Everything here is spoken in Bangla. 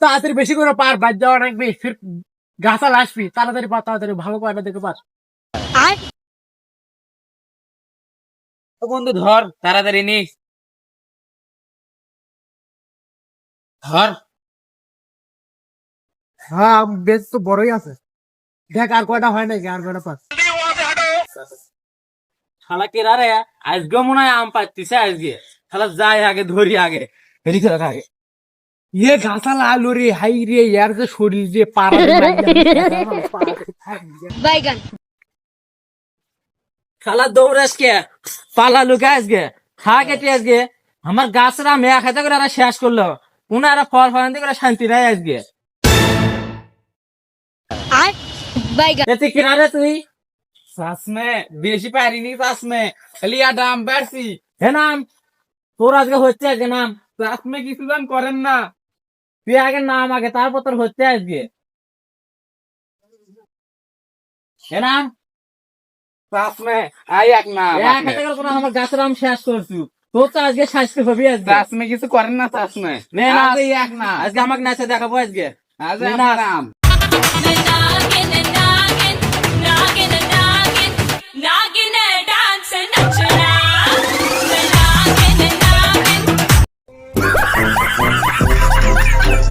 তাড়াতাড়ি বেশি করে পার, বাদ যাওয়া রাখবি, ফির গাছাল আসবি, তাড়াতাড়ি পা, তাড়াতাড়ি ভালো কয়টা দেখে পার। ও বন্ধু ধর তাড়াতাড়ি নিস, ধর। হ্যাঁ, বেশ তো বড়ই আছে। দেখ আর কয়টা হয় নাকি, আর কয়টা পাস। শালা কেরা রে, আজকে মনে হয় আম পাচ্ছিস আজকে। শালা যাই আগে ধরি আগে, হেরি করে আগে। ইয়ে গাছাল আলু রে, হাই রে, ইয়ার যে শরীর যে পাড়া দিয়ে বাইগান শালা দৌড়াস কে, পালালু কে আজকে, খা কেটে আজকে। আমার গাছরা মেয়া খাইতে করে এরা শেষ করলো, উনারা ফল ফলান্তি করে শান্তি নাই আজকে। আর বাইগান এতে কেনা রে তুই? চাসমে বেশি পারিনি, চাসমে খালি আর দাম পারছি। হে নাম, তোর আজকে হচ্ছে আজকে নাম। চাসমে কিছু দাম করেন না, তুই আগে নাম আগে, তারপর তোর হচ্ছে আজকে। হে নাম, চাসমে আই এক নাম। আমার গাছের আম শেষ করছু, তোর তো আজকে শাস্তি হবি আজকে। চাষমে কিছু করেন না, চাষমে নে না, এক না, আজকে আমাকে নাচে দেখাবো আজকে। আজ নে না। নাম